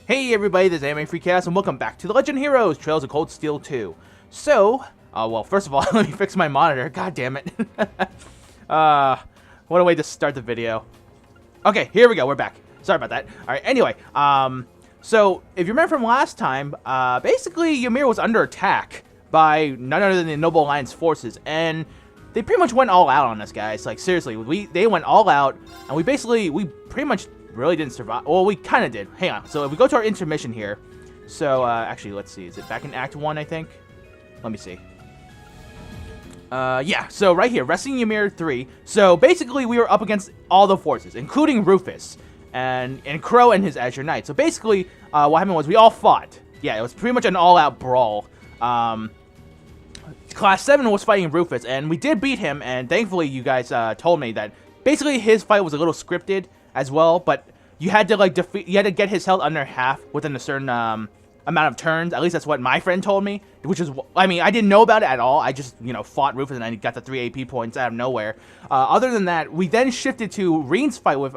Hey everybody, this is AnimefreakChaos, and welcome back to The Legend of Heroes, Trails of Cold Steel 2. So, well, first of all, let me fix my monitor. God damn it. What a way to start the video. Okay, here we go, we're back. Sorry about that. Alright, anyway, so, if you remember from last time, basically, Ymir was under attack by none other than the Noble Alliance forces, and they pretty much went all out on us, guys. Like, seriously, they went all out, and we pretty much really didn't survive. Well, we kind of did. Hang on. So if we go to our intermission here. So, actually, let's see. Is it back in Act 1, I think? Let me see. Yeah. So right here, Resting Ymir 3. So basically, we were up against all the forces, including Rufus and Crow and his Azure Knight. So basically, what happened was we all fought. Yeah, it was pretty much an all-out brawl. Class 7 was fighting Rufus, and we did beat him. And thankfully, you guys told me that basically his fight was a little scripted as well, but you had to like you had to get his health under half within a certain amount of turns. At least that's what my friend told me, which is, I mean, I didn't know about it at all. I just, you know, fought Rufus and I got the 3 AP points out of nowhere. Other than that, we then shifted to Reen's fight with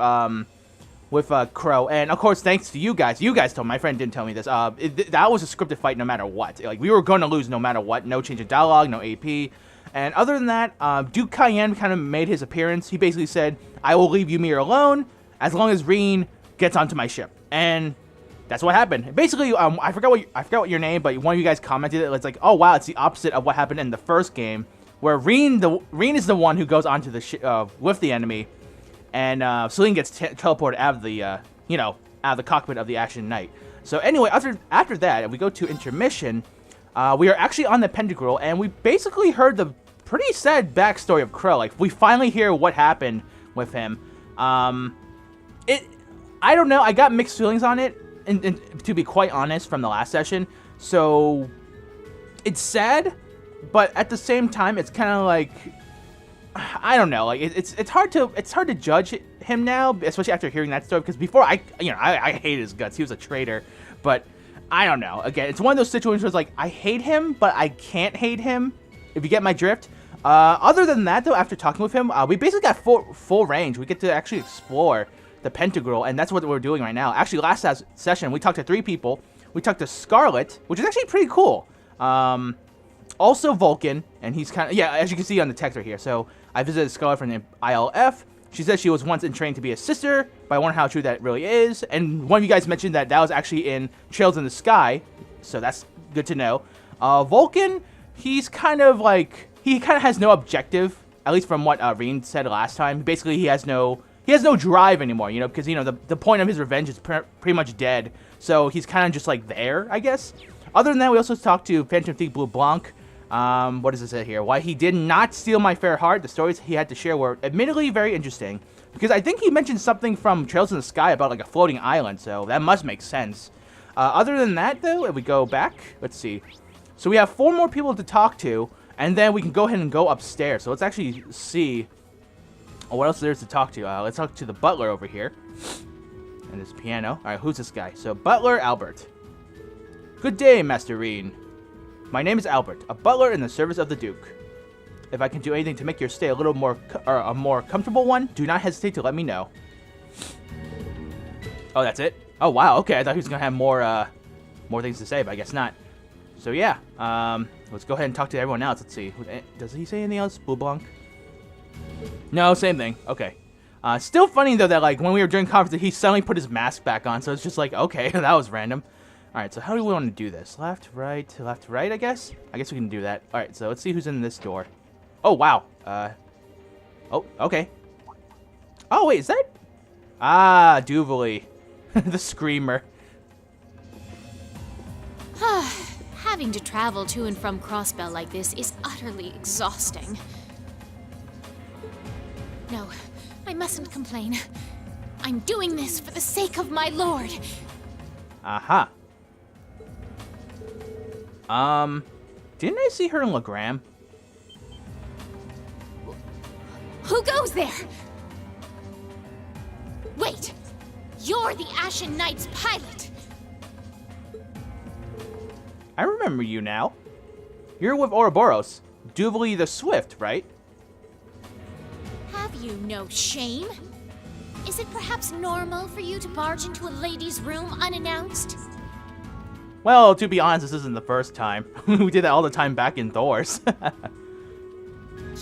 Crow, and of course, thanks to you guys. You guys told me. My friend didn't tell me this. That was a scripted fight no matter what. Like, we were going to lose no matter what. No change of dialogue, no AP. And other than that, Duke Cayenne kind of made his appearance. He basically said, "I will leave Ymir alone as long as Reen gets onto my ship," and that's what happened. Basically, I forgot what your name, but one of you guys commented it. It's like, oh wow, it's the opposite of what happened in the first game, where Reen is the one who goes onto the ship with the enemy, and Celine gets teleported out of the out of the cockpit of the Action Knight. So anyway, after that, if we go to intermission, we are actually on the Pantagruel, and we basically heard the pretty sad backstory of Crow. Like, we finally hear what happened with him. I don't know. I got mixed feelings on it, and to be quite honest, from the last session. So it's sad, but at the same time, it's kind of like, I don't know. Like, it's hard to judge him now, especially after hearing that story. Because before, I hated his guts. He was a traitor, but I don't know. Again, it's one of those situations where it's like, I hate him, but I can't hate him. If you get my drift. Other than that, though, after talking with him, we basically got full range. We get to actually explore the Pantagruel, and that's what we're doing right now. Actually, last session, we talked to 3 people. We talked to Scarlet, which is actually pretty cool. Also Vulcan, and he's kind of, yeah, as you can see on the text right here. So I visited Scarlet from the ILF. She said she was once trained to be a sister, but I wonder how true that really is. And one of you guys mentioned that was actually in Trails in the Sky, so that's good to know. Vulcan, he's kind of like, he kind of has no objective, at least from what Reen said last time. Basically, he has no drive anymore, you know, because, you know, the point of his revenge is pretty much dead. So he's kind of just like there, I guess. Other than that, we also talked to Phantom Thief Blue Blanc. What does it say here? Why he did not steal my fair heart. The stories he had to share were admittedly very interesting, because I think he mentioned something from Trails in the Sky about like a floating island, so that must make sense. Other than that, though, if we go back, let's see. So we have 4 more people to talk to, and then we can go ahead and go upstairs. So let's actually see what else there is to talk to. Let's talk to the butler over here. And this piano. Alright, who's this guy? So, Butler Albert. Good day, Master Reen. My name is Albert, a butler in the service of the Duke. If I can do anything to make your stay a little more, or a more comfortable one, do not hesitate to let me know. Oh, that's it? Oh, wow, okay. I thought he was going to have more things to say, but I guess not. So, yeah. Let's go ahead and talk to everyone else. Let's see. Does he say anything else? Blue Blanc? No, same thing. Okay. Still funny, though, that, like, when we were doing conference, he suddenly put his mask back on, so it's just like, okay, that was random. Alright, so how do we want to do this? Left, right, I guess? I guess we can do that. Alright, so let's see who's in this door. Oh, wow. Oh, okay. Oh, wait, is that? Ah, Duvalie. The Screamer. Having to travel to and from Crossbell like this is utterly exhausting. No, I mustn't complain. I'm doing this for the sake of my lord. Aha. Didn't I see her in Legram? Who goes there? Wait! You're the Ashen Knight's pilot! I remember you now. You're with Ouroboros. Duvalie the Swift, right? Have you no shame? Is it perhaps normal for you to barge into a lady's room unannounced? Well, to be honest, this isn't the first time. We did that all the time back in Thor's.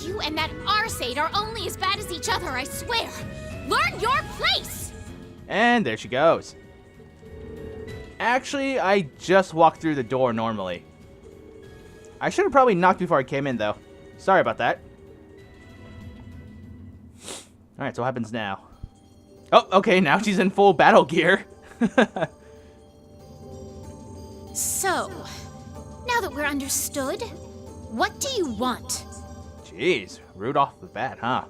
You and that Arseid are only as bad as each other, I swear! Learn your place! And there she goes. Actually, I just walked through the door normally. I should have probably knocked before I came in, though. Sorry about that. Alright, so what happens now? Oh, okay, now she's in full battle gear. So, now that we're understood, what do you want? Jeez, rude off the bat, huh?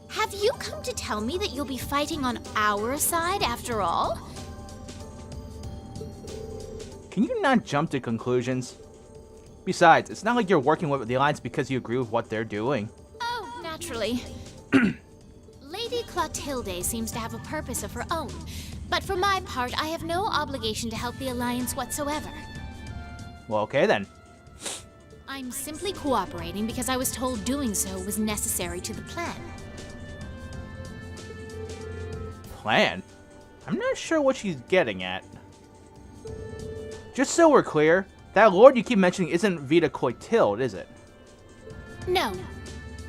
Have you come to tell me that you'll be fighting on our side after all? Can you not jump to conclusions? Besides, it's not like you're working with the Alliance because you agree with what they're doing. Oh, naturally. Lady Clotilde seems to have a purpose of her own, but for my part, I have no obligation to help the Alliance whatsoever. Well, okay then. I'm simply cooperating because I was told doing so was necessary to the plan. Plan? I'm not sure what she's getting at. Just so we're clear, that lord you keep mentioning isn't Vita Clotilde, is it? No.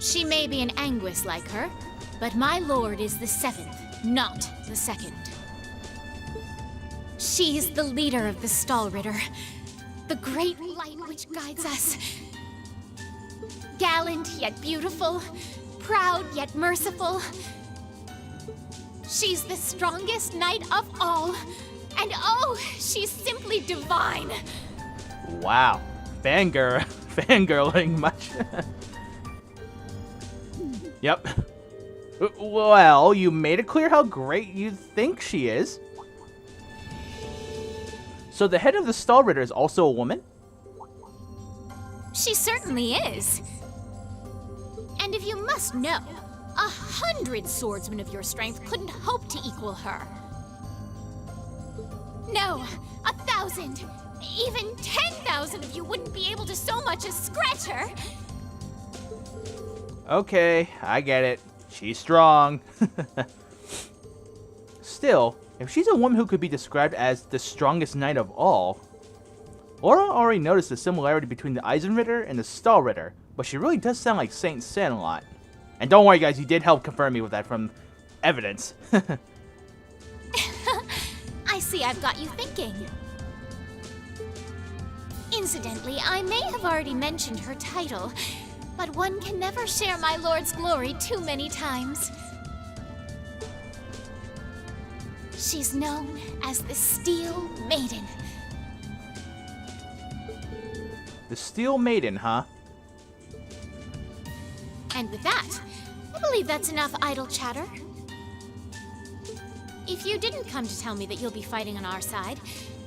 She may be an Anguis like her, but my lord is the 7th, not the 2nd. She's the leader of the Stahlritter, the great light which guides us. Gallant yet beautiful, proud yet merciful. She's the strongest knight of all, and oh, she's simply divine. Wow. Fangirling much. Yep. Well, you made it clear how great you think she is. So the head of the Stahlritter is also a woman? She certainly is. And if you must know, 100 swordsmen of your strength couldn't hope to equal her. No, 1,000, even 10,000 of you wouldn't be able to so much as scratch her. Okay, I get it. She's strong. Still, if she's a woman who could be described as the strongest knight of all, Laura already noticed the similarity between the Eisenritter and the Stahlritter, but she really does sound like Saint Sen a lot. And don't worry guys, you did help confirm me with that from evidence. I see I've got you thinking. Incidentally, I may have already mentioned her title, but one can never share my lord's glory too many times. She's known as the Steel Maiden. The Steel Maiden, huh? And with that, I believe that's enough idle chatter. If you didn't come to tell me that you'll be fighting on our side,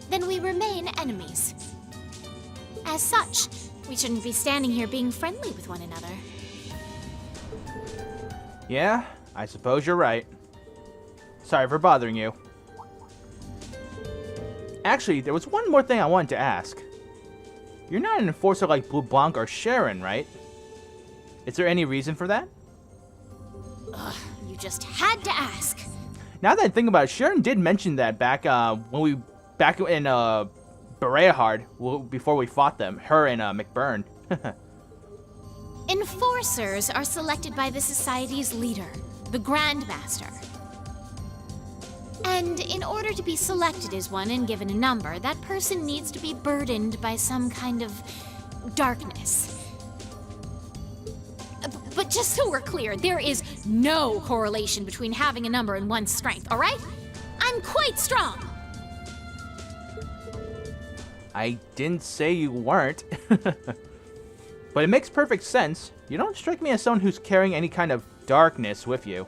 then we remain enemies. As such, we shouldn't be standing here being friendly with one another. Yeah, I suppose you're right. Sorry for bothering you. Actually, there was one more thing I wanted to ask. You're not an enforcer like Blue Blanc or Sharon, right? Is there any reason for that? Ugh, you just had to ask. Now that I think about it, Sharon did mention that back in Bereahard, before we fought them, her and McBurn. Enforcers are selected by the society's leader, the Grandmaster. And in order to be selected as one and given a number, that person needs to be burdened by some kind of darkness. But just so we're clear, there is no correlation between having a number and one's strength, all right? I'm quite strong. I didn't say you weren't. But it makes perfect sense. You don't strike me as someone who's carrying any kind of darkness with you.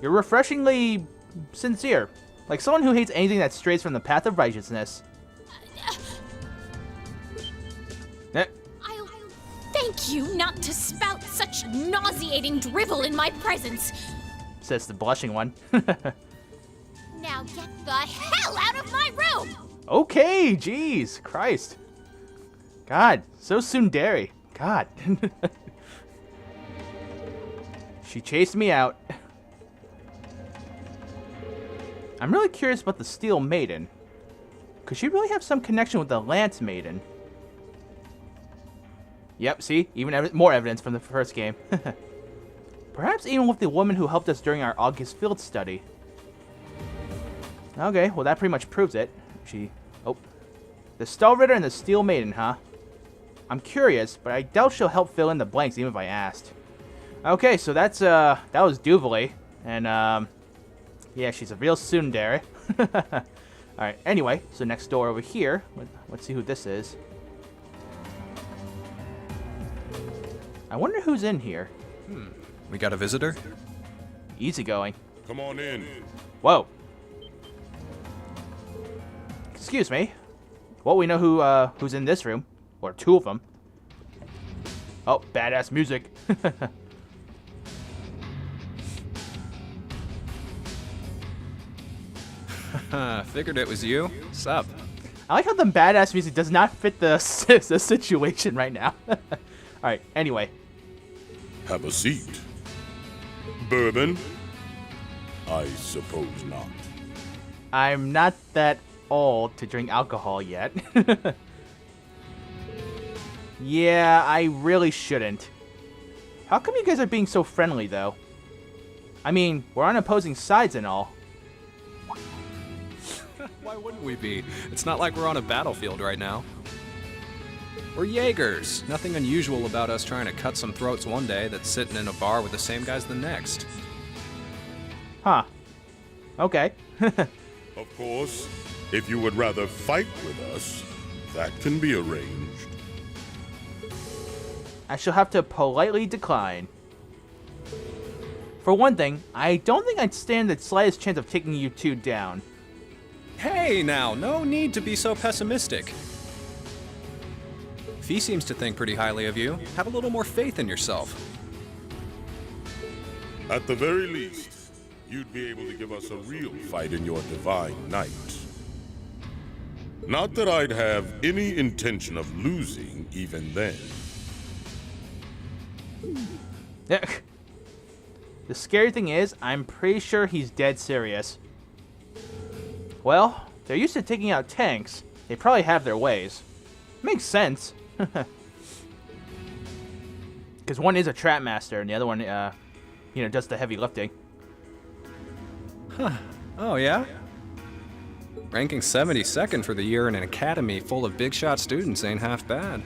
You're refreshingly sincere, like someone who hates anything that strays from the path of righteousness. I'll thank you not to spout such nauseating drivel in my presence, says the blushing one. Now get the hell out of my room! Okay, jeez, Christ. God, so tsundere. God. She chased me out. I'm really curious about the Steel Maiden. Could she really have some connection with the Lance Maiden? Yep, see? Even more evidence from the first game. Perhaps even with the woman who helped us during our August field study. Okay, well that pretty much proves it. Oh. The Star Ritter and the Steel Maiden, huh? I'm curious, but I doubt she'll help fill in the blanks even if I asked. Okay, so that was Duvalie. And, yeah, she's a real tsundere. Alright, anyway, so next door over here. Let's see who this is. I wonder who's in here. We got a visitor? Easygoing. Come on in. Whoa. Excuse me. Well, we know who's in this room. Or two of them. Oh, badass music. Figured it was you. Sup? I like how the badass music does not fit the situation right now. Alright, anyway. Have a seat. Bourbon? I suppose not. I'm not that old to drink alcohol yet. Yeah, I really shouldn't. How come you guys are being so friendly, though? I mean, we're on opposing sides and all. Why wouldn't we be? It's not like we're on a battlefield right now. We're Jaegers. Nothing unusual about us trying to cut some throats one day that's sitting in a bar with the same guys the next. Huh. Okay. Of course, if you would rather fight with us, that can be arranged. I shall have to politely decline. For one thing, I don't think I'd stand the slightest chance of taking you two down. Hey now, no need to be so pessimistic. Fee seems to think pretty highly of you. Have a little more faith in yourself. At the very least, you'd be able to give us a real fight in your divine night. Not that I'd have any intention of losing even then. The scary thing is, I'm pretty sure he's dead serious. Well, they're used to taking out tanks. They probably have their ways. Makes sense. Because one is a trap master, and the other one, does the heavy lifting. Huh. Oh, yeah? Ranking 72nd for the year in an academy full of big shot students ain't half bad.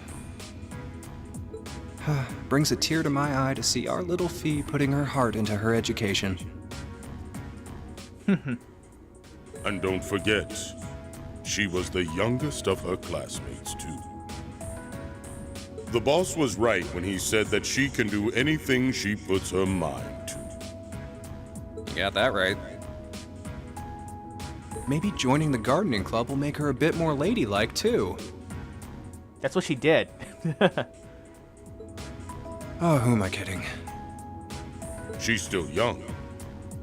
Brings a tear to my eye to see our little Fee putting her heart into her education. And don't forget, she was the youngest of her classmates, too. The boss was right when he said that she can do anything she puts her mind to. You got that right. Maybe joining the gardening club will make her a bit more ladylike, too. That's what she did. Oh, who am I kidding? She's still young.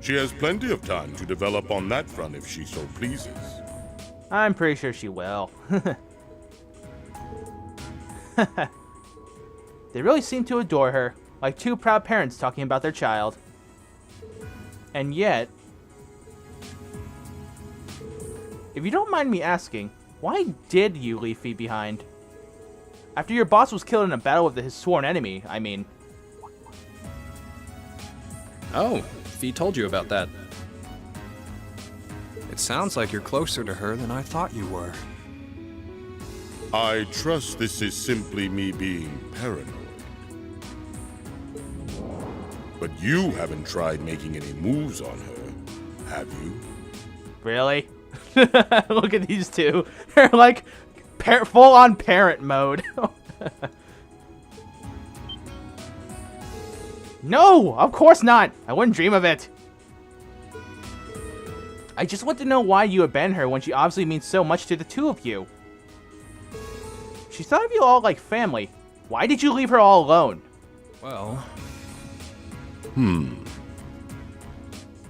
She has plenty of time to develop on that front if she so pleases. I'm pretty sure she will. They really seem to adore her, like two proud parents talking about their child. And yet, if you don't mind me asking, why did you leave Fee behind? After your boss was killed in a battle with his sworn enemy, I mean. Oh, Fee told you about that. It sounds like you're closer to her than I thought you were. I trust this is simply me being paranoid. But you haven't tried making any moves on her, have you? Really? Look at these two. They're like full-on parent mode. No, of course not. I wouldn't dream of it. I just want to know why you abandoned her when she obviously means so much to the two of you. She thought of you all like family. Why did you leave her all alone? Well... You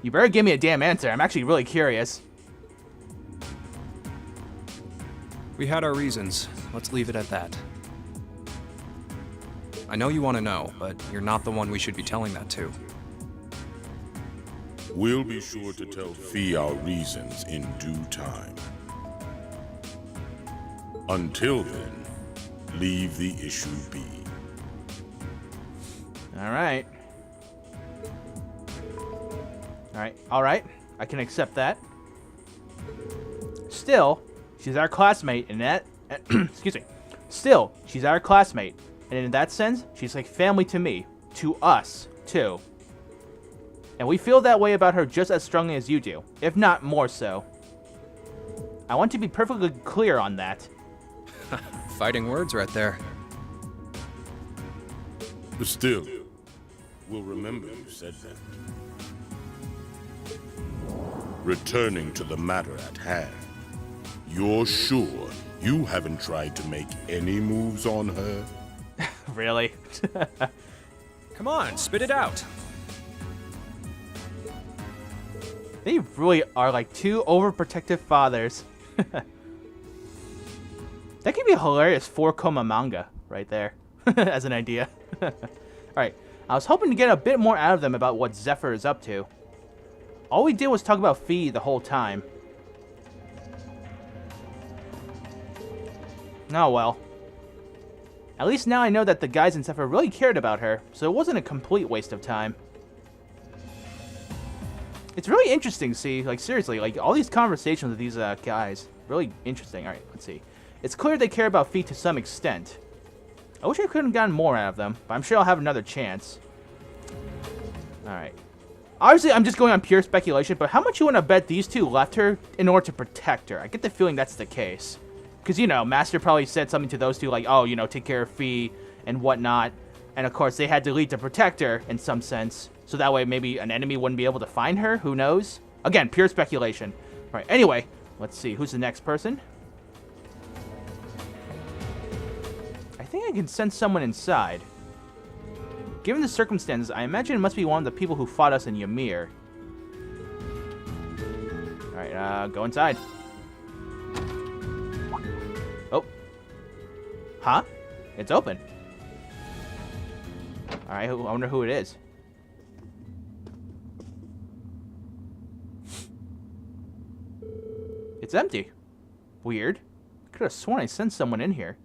better give me a damn answer. I'm actually really curious. We had our reasons. Let's leave it at that. I know you want to know, but you're not the one we should be telling that to. We'll be sure to tell Fee our reasons in due time. Until then, leave the issue be. Alright. Alright. I can accept that. Still, she's our classmate, and that... excuse me. Still, she's our classmate, and in that sense, she's like family to me. To us, too. And we feel that way about her just as strongly as you do, if not more so. I want to be perfectly clear on that. Fighting words right there. Still, we'll remember you said that. Returning to the matter at hand, you're sure you haven't tried to make any moves on her? Really? Come on, spit it out. They really are like two overprotective fathers. That could be a hilarious 4-coma manga right there, as an idea. Alright, I was hoping to get a bit more out of them about what Zephyr is up to. All we did was talk about Fee the whole time. Oh well. At least now I know that the guys in Zephyr really cared about her, so it wasn't a complete waste of time. It's really interesting to see, like seriously, like all these conversations with these guys. Really interesting. Alright, let's see. It's clear they care about Fee to some extent. I wish I could have gotten more out of them, but I'm sure I'll have another chance. Alright. Obviously, I'm just going on pure speculation, but how much you want to bet these two left her in order to protect her? I get the feeling that's the case. Because, you know, Master probably said something to those two like, oh, you know, take care of Fee and whatnot. And, of course, they had to leave to protect her in some sense. So that way maybe an enemy wouldn't be able to find her. Who knows? Again, pure speculation. All right, anyway, let's see. Who's the next person? I think I can send someone inside. Given the circumstances, I imagine it must be one of the people who fought us in Ymir. Alright, go inside. Oh. Huh? It's open. Alright, I wonder who it is. It's empty. Weird. Could have sworn I sent someone in here.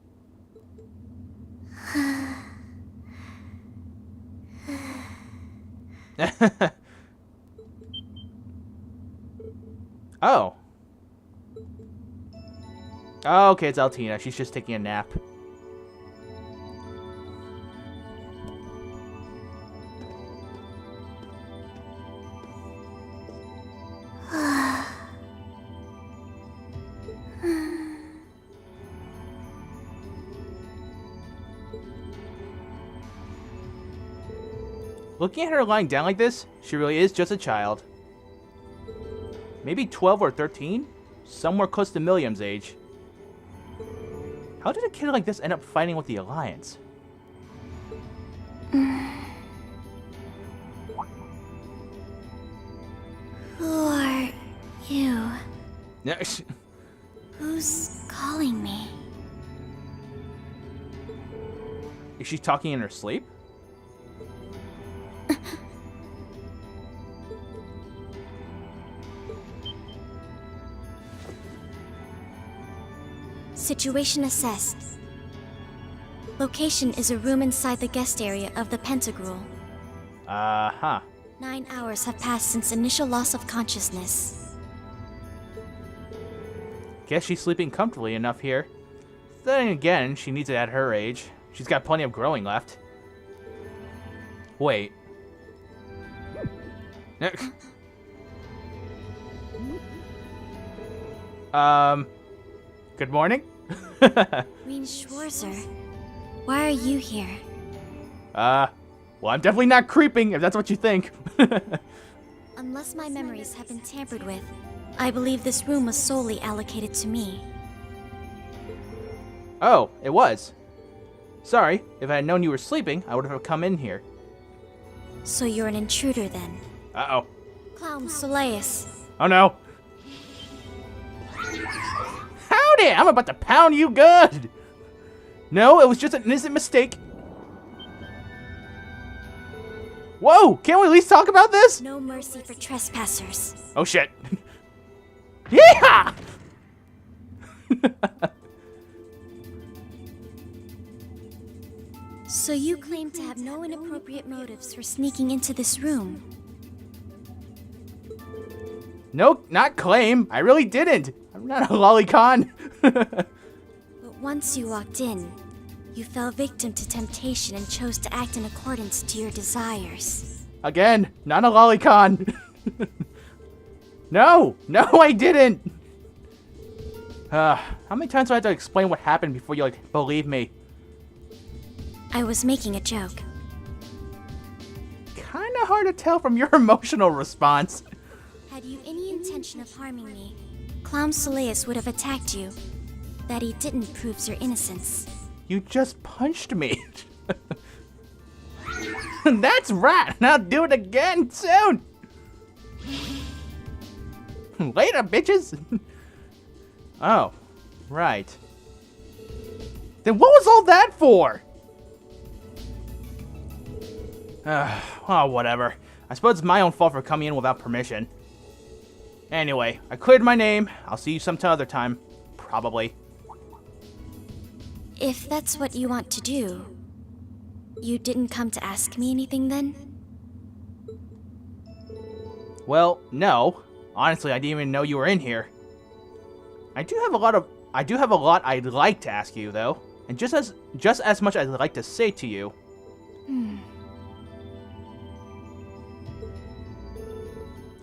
Oh. Oh, okay, it's Altina. She's just taking a nap. Looking at her lying down like this, she really is just a child. Maybe 12 or 13? Somewhere close to Milliam's age. How did a kid like this end up fighting with the Alliance? Who are you? Yeah. Who's calling me? Is she talking in her sleep? Situation assessed. Location is a room inside the guest area of the Pantagruel. 9 hours have passed since initial loss of consciousness. Guess she's sleeping comfortably enough here. Then again, she needs it at her age. She's got plenty of growing left. Wait. Good morning? Green Schwarzer, why are you here? Well, I'm definitely not creeping, if that's what you think. Unless my memories have been tampered with, I believe this room was solely allocated to me. Oh, it was. Sorry, if I had known you were sleeping, I would have come in here. So you're an intruder then? Uh-oh. Clown Soleus. Oh no. Howdy! I'm about to pound you good! No, it was just an innocent mistake. Whoa! Can't we at least talk about this? No mercy for trespassers. Oh shit. Yeah! So you claim to have no inappropriate motives for sneaking into this room. No, not claim. I really didn't. I'm not a lolicon. But once you walked in, you fell victim to temptation and chose to act in accordance to your desires. Again, not a lolicon. No, I didn't. How many times do I have to explain what happened before you, like, believe me? I was making a joke. Kinda hard to tell from your emotional response. Had you any intention of harming me, Clown Soleus would have attacked you. That he didn't proves your innocence. You just punched me. That's right, and I'll do it again soon. Later, bitches. Oh, right. Then what was all that for? Oh, whatever. I suppose it's my own fault for coming in without permission. Anyway, I cleared my name. I'll see you some other time. Probably. If that's what you want to do, you didn't come to ask me anything then? Well, no. Honestly, I didn't even know you were in here. I do have a lot I'd like to ask you, though. And just as much I'd like to say to you.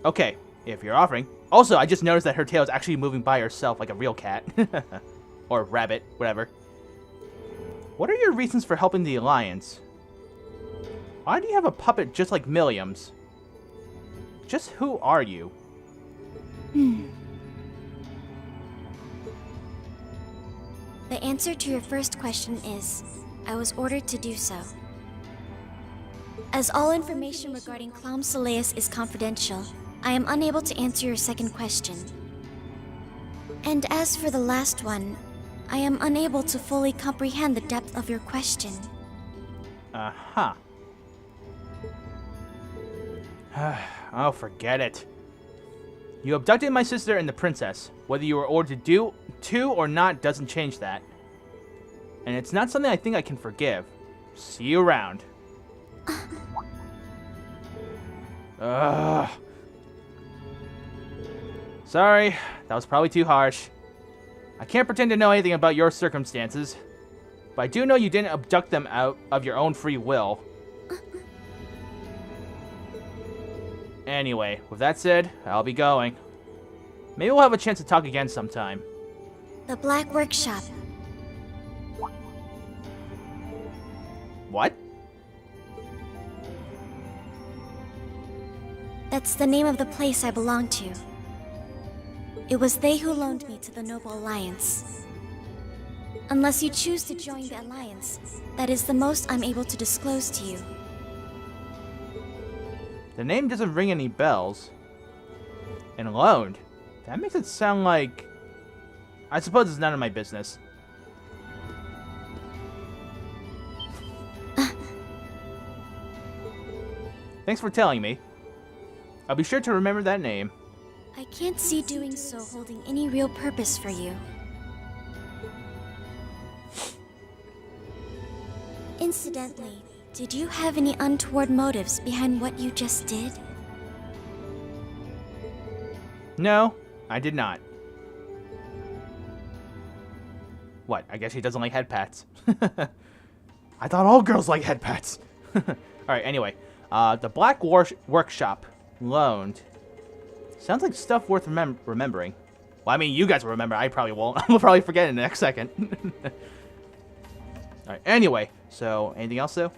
Okay, if you're offering. Also, I just noticed that her tail is actually moving by herself like a real cat. Or rabbit, whatever. What are your reasons for helping the Alliance? Why do you have a puppet just like Milliam's? Just who are you? The answer to your first question is, I was ordered to do so. As all information regarding Clown Soleus is confidential, I am unable to answer your second question. And as for the last one, I am unable to fully comprehend the depth of your question. Uh-huh. Oh, forget it. You abducted my sister and the princess. Whether you were ordered to or not doesn't change that. And it's not something I think I can forgive. See you around. Ugh. Sorry, that was probably too harsh. I can't pretend to know anything about your circumstances, but I do know you didn't abduct them out of your own free will. Anyway, with that said, I'll be going. Maybe we'll have a chance to talk again sometime. The Black Workshop. What? That's the name of the place I belong to. It was they who loaned me to the Noble Alliance. Unless you choose to join the Alliance, that is the most I'm able to disclose to you. The name doesn't ring any bells. And loaned? That makes it sound like... I suppose it's none of my business. Thanks for telling me. I'll be sure to remember that name. I can't see doing so holding any real purpose for you. Incidentally, did you have any untoward motives behind what you just did? No, I did not. What, I guess he doesn't like head pats. I thought all girls like head pats. Alright, anyway. The Black Workshop. Loaned. Sounds like stuff worth remembering. Well, I mean, you guys will remember. I probably won't. I'll probably forget in the next second. Alright, anyway. So, anything else, though?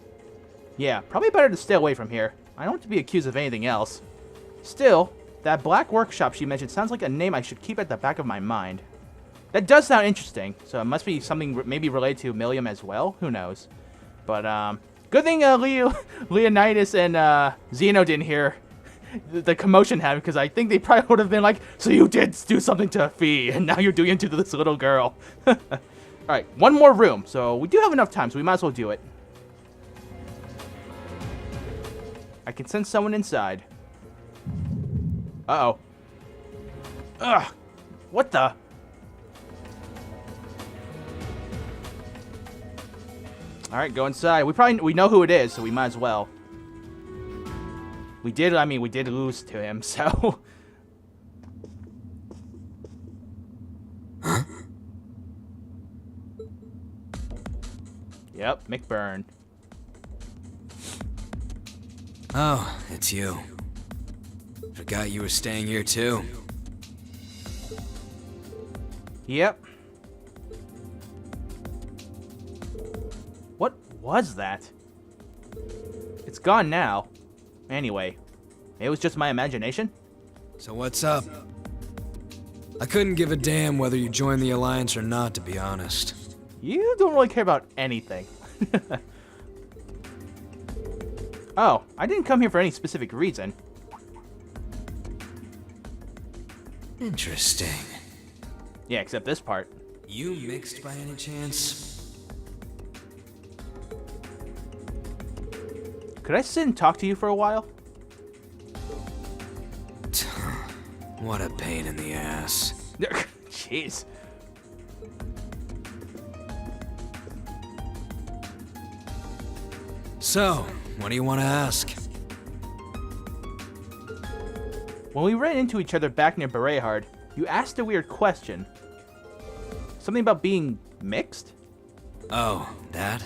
Yeah, probably better to stay away from here. I don't want to be accused of anything else. Still, that Black Workshop she mentioned sounds like a name I should keep at the back of my mind. That does sound interesting, so it must be something maybe related to Milliam as well? Who knows? But, good thing Leonidas and Xeno didn't hear the commotion happened, because I think they probably would have been like, so you did do something to Fee, and now you're doing it to this little girl. Alright, one more room, so we do have enough time, so we might as well do it. I can sense someone inside. Uh-oh. Ugh! What the? Alright, go inside. We know who it is, so we might as well. We did lose to him, so... Huh? Yep, McBurn. Oh, it's you. Forgot you were staying here too. Yep. What was that? It's gone now. Anyway, it was just my imagination. So what's up? I couldn't give a damn whether you joined the Alliance or not, to be honest. You don't really care about anything. Oh, I didn't come here for any specific reason. Interesting. Yeah, except this part. You mixed by any chance? Could I sit and talk to you for a while? What a pain in the ass. Jeez. So, what do you want to ask? When we ran into each other back near Berehard, you asked a weird question. Something about being mixed? Oh, that?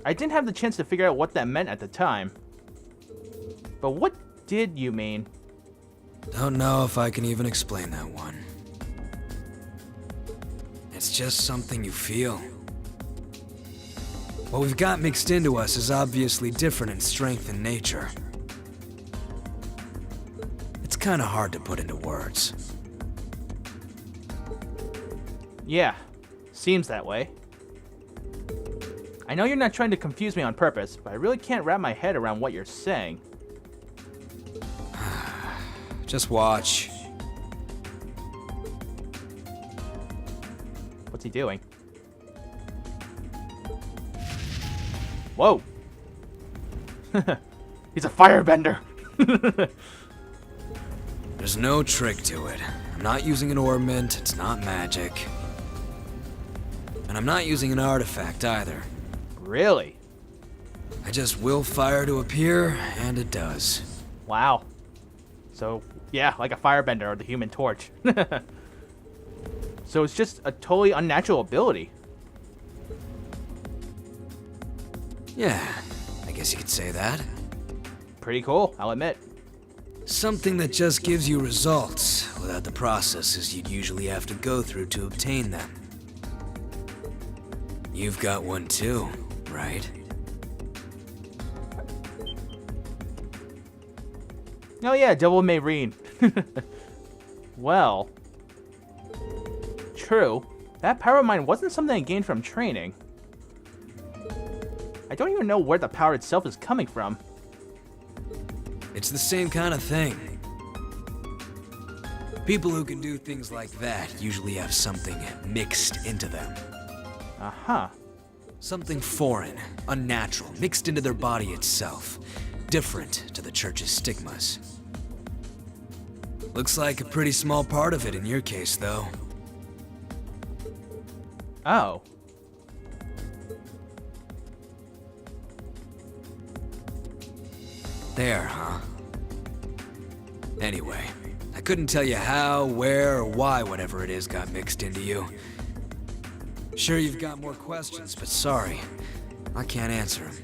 I didn't have the chance to figure out what that meant at the time. But what did you mean? Don't know if I can even explain that one. It's just something you feel. What we've got mixed into us is obviously different in strength and nature. It's kinda hard to put into words. Yeah, seems that way. I know you're not trying to confuse me on purpose, but I really can't wrap my head around what you're saying. Just watch. What's he doing? Whoa! He's a firebender! There's no trick to it. I'm not using an ornament, it's not magic. And I'm not using an artifact either. Really? I just will fire to appear, and it does. Wow. So, yeah, like a firebender or the Human Torch. So it's just a totally unnatural ability. Yeah, I guess you could say that. Pretty cool, I'll admit. Something that just gives you results, without the processes you'd usually have to go through to obtain them. You've got one too, right? Oh yeah, Double Mayreen. Well, true. That power of mine wasn't something I gained from training. I don't even know where the power itself is coming from. It's the same kind of thing. People who can do things like that usually have something mixed into them. Uh-huh. Something foreign, unnatural, mixed into their body itself. Different to the church's stigmas. Looks like a pretty small part of it in your case, though. Oh. There, huh? Anyway, I couldn't tell you how, where, or why whatever it is got mixed into you. Sure you've got more questions, but sorry, I can't answer them.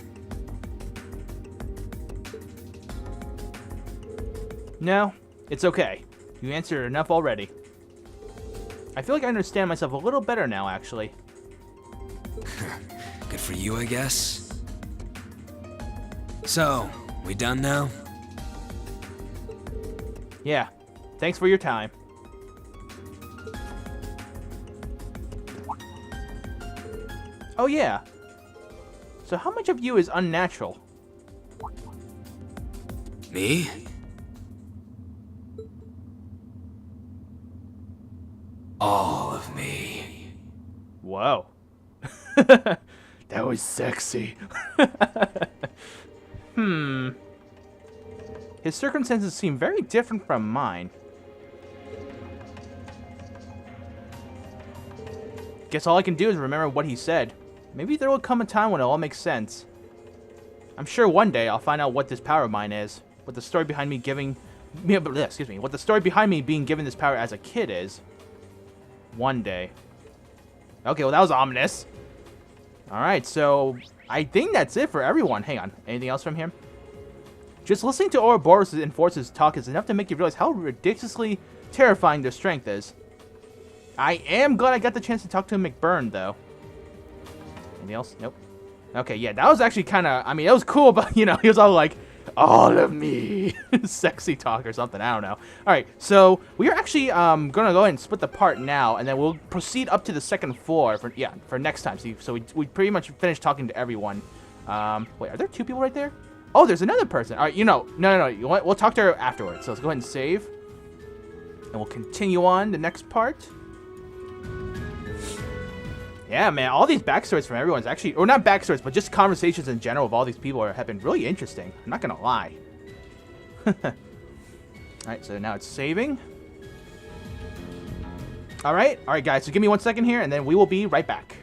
No, it's okay. You answered enough already. I feel like I understand myself a little better now, actually. Good for you, I guess. So, we done now? Yeah. Thanks for your time. Oh yeah. So how much of you is unnatural? Me? All of me. Whoa. That was sexy. His circumstances seem very different from mine. Guess all I can do is remember what he said. Maybe there will come a time when it all makes sense. I'm sure one day I'll find out what this power of mine is. What the story behind me what the story behind me being given this power as a kid is. One day. Okay, well that was ominous. Alright, so I think that's it for everyone. Hang on, anything else from here? Just listening to Ouroboros' enforcers talk is enough to make you realize how ridiculously terrifying their strength is. I am glad I got the chance to talk to McBurn, though. Anything else? Nope. Okay, yeah, that was actually kind of... I mean, it was cool, but, you know, he was all like, all of me. Sexy talk or something. I don't know. All right, so we are actually going to go ahead and split the part now, and then we'll proceed up to the second floor for next time. So we pretty much finished talking to everyone. Wait, are there two people right there? Oh, there's another person. All right, no. You know what? We'll talk to her afterwards. So let's go ahead and save. And we'll continue on the next part. Yeah, man, all these backstories from everyone's actually, or not backstories, but just conversations in general of all these people have been really interesting. I'm not gonna lie. Alright, so now it's saving. Alright, guys, so give me 1 second here, and then we will be right back.